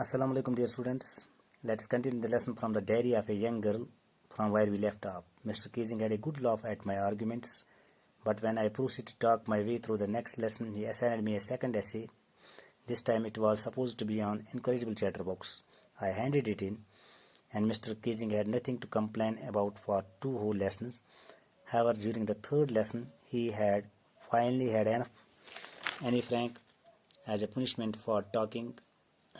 Assalamu alaikum dear students. Let's continue the lesson from the diary of a young girl from where we left off. Mr. Keesing had a good laugh at my arguments, but when I proceeded to talk my way through the next lesson, he assigned me a second essay. This time it was supposed to be on incorrigible chatterbox. I handed it in, and Mr. Keesing had nothing to complain about for 2 whole lessons. However, during the third lesson, he had finally had enough. Annie Frank, as a punishment for talking,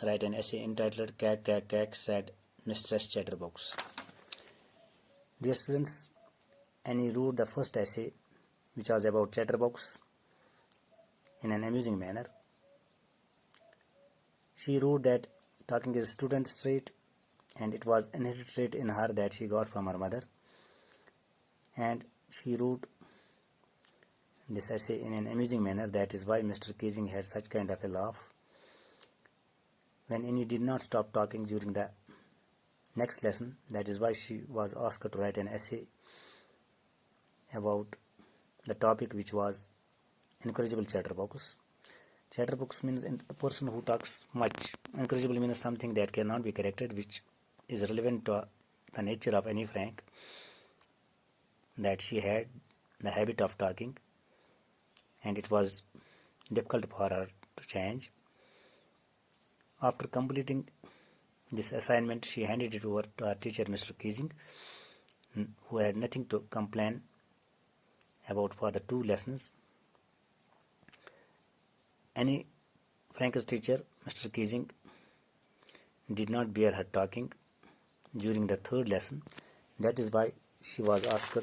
write an essay entitled Kak Kak Kak, said Mistress Chatterbox. Dear students, Annie wrote the first essay, which was about Chatterbox, in an amusing manner. She wrote that talking is a student's trait, and it was an inherited trait in her that she got from her mother. And she wrote this essay in an amusing manner. That is why Mr. Keesing had such kind of a laugh. When Annie did not stop talking during the next lesson, that is why she was asked to write an essay about the topic, which was incorrigible chatterbox. Chatterbox means a person who talks much. Incorrigible means something that cannot be corrected, which is relevant to the nature of Annie Frank, that she had the habit of talking and it was difficult for her to change. After completing this assignment, she handed it over to her teacher, Mr. Keesing, who had nothing to complain about for the 2 lessons. Annie Frank's teacher, Mr. Keesing, did not bear her talking during the 3rd lesson. That is why she was asked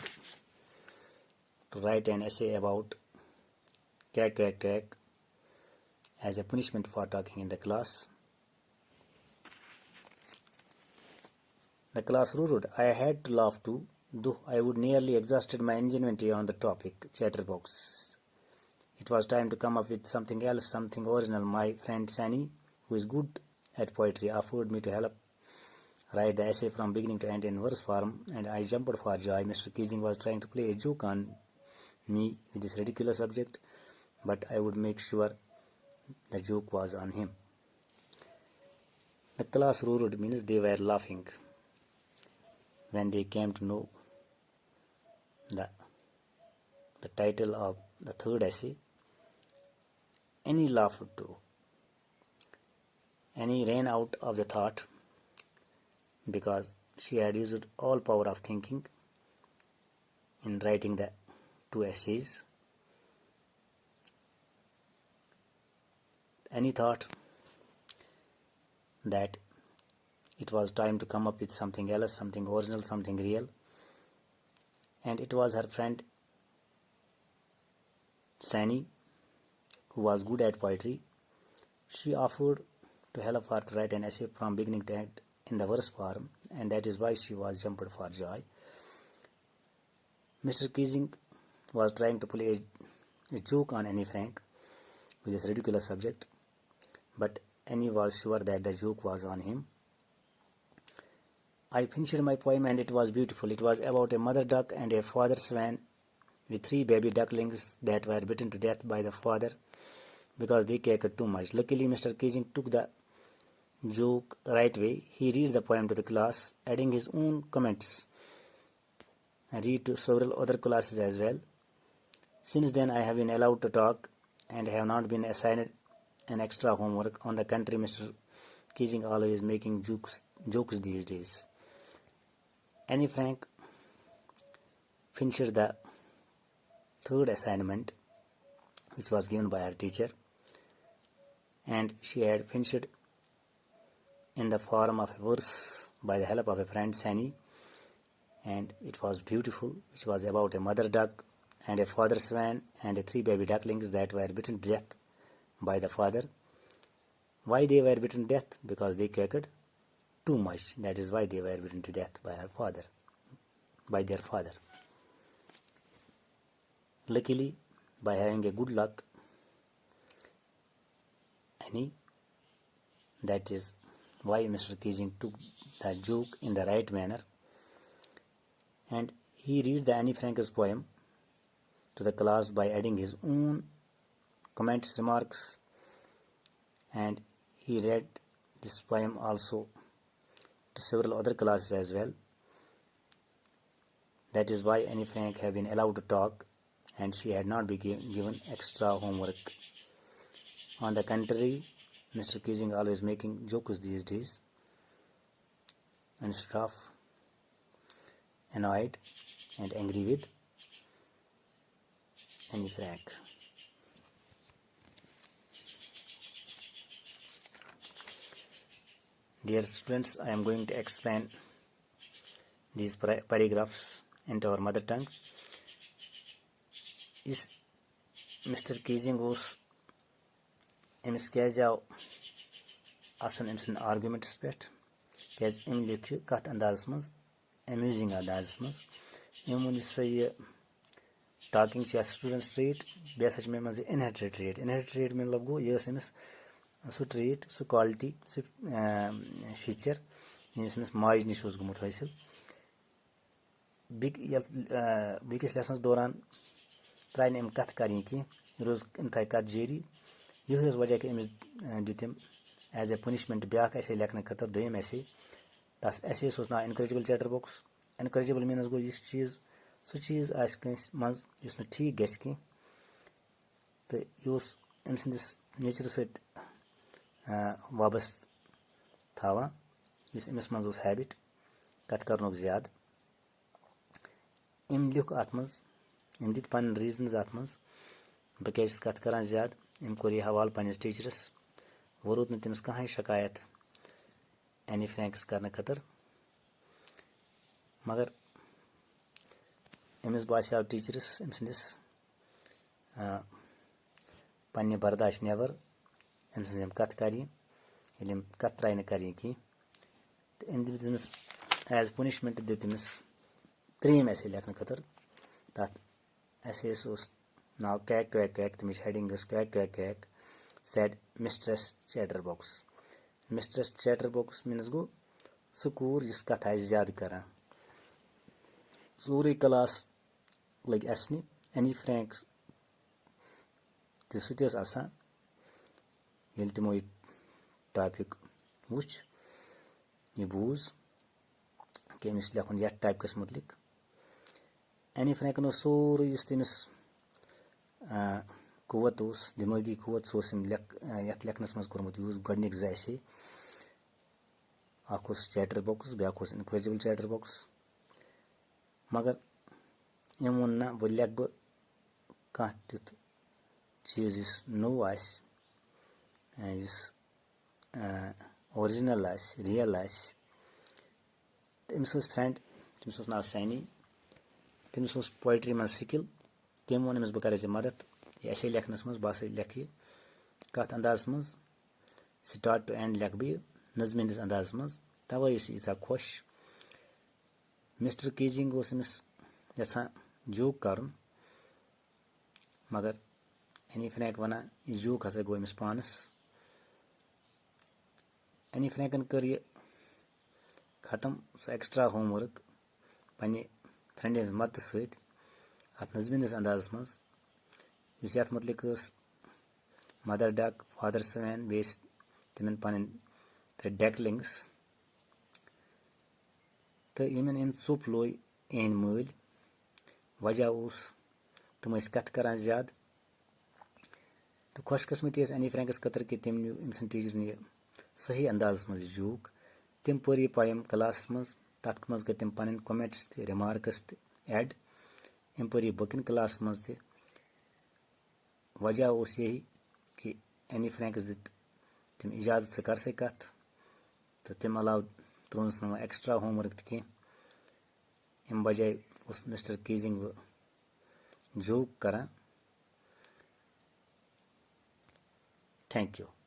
to write an essay about Kak Kak Kak as a punishment for talking in the class. The class roared. I had to laugh too, though I would nearly exhausted my ingenuity on the topic, chatterbox. It was time to come up with something else, something original. My friend Sani, who is good at poetry, offered me to help write the essay from beginning to end in verse form, and I jumped for joy. Mr. Keesing was trying to play a joke on me with this ridiculous subject, but I would make sure the joke was on him. The class roared means they were laughing when they came to know the title of the 3rd essay. Annie laughed too. Annie ran out of the thought because she had used all power of thinking in writing the 2 essays. Annie thought that it was time to come up with something else, something original, something real. And it was her friend Sani, who was good at poetry. She offered to help her to write an essay from beginning to end in the verse form, and that is why she was jumped for joy. Mr. Keesing was trying to play a joke on Annie Frank with this ridiculous subject, but Annie was sure that the joke was on him. I finished my poem and it was beautiful. It was about a mother duck and a father swan with 3 baby ducklings that were bitten to death by the father because they cacked too much. Luckily, Mr. Keesing took the joke right way. He read the poem to the class, adding his own comments, and read to several other classes as well. Since then, I have been allowed to talk and have not been assigned an extra homework. On the contrary, Mr. Keesing always making jokes these days. Annie Frank finished the 3rd assignment, which was given by her teacher, and she had finished in the form of a verse by the help of a friend Sani, and it was beautiful, which was about a mother duck and a father swan and 3 baby ducklings that were bitten to death by the father. Why they were bitten to death? Because they cacked too much. That is why they were bitten to death by their father. Luckily, by having a good luck, Annie, that is why Mr. Keesing took the joke in the right manner, and he read the Annie Frank's poem to the class by adding his own comments, remarks, and he read this poem also to several other classes as well. That is why Anne Frank have been allowed to talk and she had not been given extra homework. On the contrary, Mr. Keesing always making jokes these days instead of annoyed and angry with Anne Frank. Dear students, I am going to explain these paragraphs into our mother tongue. Is Mr. Keesing was أمس کیازِ آو اَسُن أمۍ سٕنٛدۍ آرگیومٮ۪نٹَس پٮ۪ٹھ کیازِ أمۍ لیوٚکھ یہِ کَتھ اندازَس منٛز امیوٗزِنٛگ اندازَس منٛز أمۍ ووٚن یُس سا یہِ ٹاکِنٛگ چھِ یا سٹوٗڈنٛٹس ٹرٛیٹ بیٚیہِ ہسا چھِ مےٚ منٛز یہِ اِنہیرِٹِڈ ٹرٛیٹ اِنہیرِٹِڈ ٹرٛیٹ مطلب گوٚو یہِ ٲس أمِس سُہ ٹرٛیٹ سُہ کالٹی سُہ فیٖچر ییٚمِس أمِس ماجہِ نِش اوس گوٚمُت حٲصِل بیٚکِس لیسنَس دوران ترٛایہِ نہٕ أمۍ کَتھ کَرٕنۍ کینٛہہ یہِ روز أمۍ تھایہِ کَتھ جٲری یِہوے اوس وجہ کہِ أمِس دیُت أمۍ ایز اے پٔنِشمٮ۪نٛٹ بیٛاکھ ایسے لیکھنہٕ خٲطرٕ دوٚیِم ایسے تَتھ ایسیَس اوس ناو اِنکریجبٕل چیٹر بۄکٕس اِنکریجبٕل میٖنٕز گوٚو یُس چیٖز سُہ چیٖز آسہِ کٲنٛسہِ منٛز یُس نہٕ ٹھیٖک گژھِ کینٛہہ تہٕ یہِ اوس أمۍ سٕنٛدِس نیچرٕ سۭتۍ وابستہٕ تھاوان یُس أمِس منٛز اوس ہیبِٹ کَتھ کَرنُک زیادٕ أمۍ لیوٚکھ اَتھ منٛز أمۍ دِتۍ پَنٕنۍ ریٖزنٕز اَتھ منٛز بہٕ کیازِ چھُس کَتھ کَران زیادٕ أمۍ کوٚر یہِ حوالہٕ پنٛنِس ٹیٖچرَس وۄنۍ روٗد نہٕ تٔمِس کٕہٕنۍ شکایت اینی فرینکٕس کَرنہٕ خٲطرٕ مگر أمِس باسیٛو ٹیٖچرَس أمۍ سٕنٛدِس پنٛنہِ برداش نٮ۪بر أمۍ سٕنٛز یِم کَتھٕ کَرِ ییٚلہِ أمۍ کَتھ ترٛایہِ نہٕ کَرٕنۍ کینٛہہ تہٕ أمۍ دیُت أمِس ایز پُنِشمٮ۪نٛٹ دیُت أمِس ترٛیٚیِم ایسے لیکھنہٕ خٲطرٕ تَتھ ایسیَس اوس ناو کیک کیک کیک تَمِچ ہیڈِنٛگ ٲس cake cake cake said Mistress Chatterbox Mistress Chatterbox میٖنٕز گوٚو سُہ کوٗر یُس کَتھ آسہِ زیادٕ کَران سورُے کلاس لٔگۍ اَسنہِ اینی فرینک تہِ سُہ تہِ ٲس آسان ییٚلہِ تِمو یہِ ٹاپِک وٕچھ یہِ بوٗز کہِ أمِس چھُ لیکھُن یَتھ ٹاپِکَس مُتعلِق اینی فرینکَن اوس سورُے یُس تٔمِس قوت اوس دٮ۪مٲغی قوت سُہ اوس أمۍ یَتھ لیکھنَس منٛز کوٚرمُت یوٗز گۄڈٕنِکۍ زٕ ایسے اَکھ اوس چیٹر بۄکٕس بیٛاکھ اوس اِنکریجبٕل چیٹر بۄکٕس مگر أمۍ ووٚن نہ وۄنۍ لیکھٕ بہٕ کانٛہہ تیُتھ چیٖز یُس نوٚو آسہِ یُس اورِجِنَل آسہِ رِیَل آسہِ تہٕ أمِس ٲس فرٛٮ۪نٛڈ تٔمِس اوس ناو سینی تٔمِس اوس پویٹرٛی منٛز سِکِل تٔمۍ ووٚن أمِس بہٕ کَرے ژےٚ مَدَتھ یہِ ایسے لیکھنَس منٛز بہٕ ہسا لیکھٕ یہِ کَتھ اندازَس منٛز سِٹاٹ ٹُہ اٮ۪نٛڈ لیکھٕ بہٕ یہِ نظمہِ ہِنٛدِس اندازَس منٛز تَوَے ٲس یہِ ییٖژاہ خۄش مِسٹر کیٖزِنٛگ اوس أمِس یَژھان جوک کَرُن مگر اینی فرینک وَنان یہِ جوک ہسا گوٚو أمِس پانَس اینی فرینکَن کٔر یہِ ختم سُہ ایکٕسٹرا ہوم ؤرٕک پنٛنہِ فرٛٮ۪نٛڈِ ہِنٛز مدتہٕ سۭتۍ اَتھ نظمہِ ہِنٛدِس اندازَس منٛز یُس یَتھ مُتعلِق ٲس مَدر ڈک فادر سوین بیٚیہِ ٲسۍ تِمن پَنٕنۍ 3 ڈٮ۪کلِنٛگٕس تہٕ ییٚمٮ۪ن أمۍ ژوٚپ لوے یِہِنٛدۍ مٲلۍ وجہ اوس تِم ٲسۍ کَتھٕ کَران زیادٕ تہٕ خۄش قٕسمٔتی ٲس اینی فرینکَس خٲطرٕ کہِ تٔمۍ نیوٗ أمۍ سٕنٛدِ ٹیٖچرَن یہِ صحیح اندازَس منٛز یہِ جوک تٔمۍ پٔر یہِ پویم کلاسَس منٛز تَتھ منٛز کٔرۍ تٔمۍ پَنٕنۍ کومٮ۪نٛٹٕس تہِ رِمارکٕس تہِ ایڈ أمۍ پٔر یہِ بُکِن کلاسَس منٛز تہِ وجہ اوس یہی کہِ اینی فرینکَس دیُت تٔمۍ اِجازت ژٕ کر سا کَتھ تہٕ تَمہِ علاوٕ ترٛوونَس نہٕ وۄنۍ ایکٕسٹرا ہوم ؤرٕک تہِ کینٛہہ اَمہِ بجاے اوس مِسٹر کیٖزِنٛگ وۄنۍ جوک کران تھینک یوٗ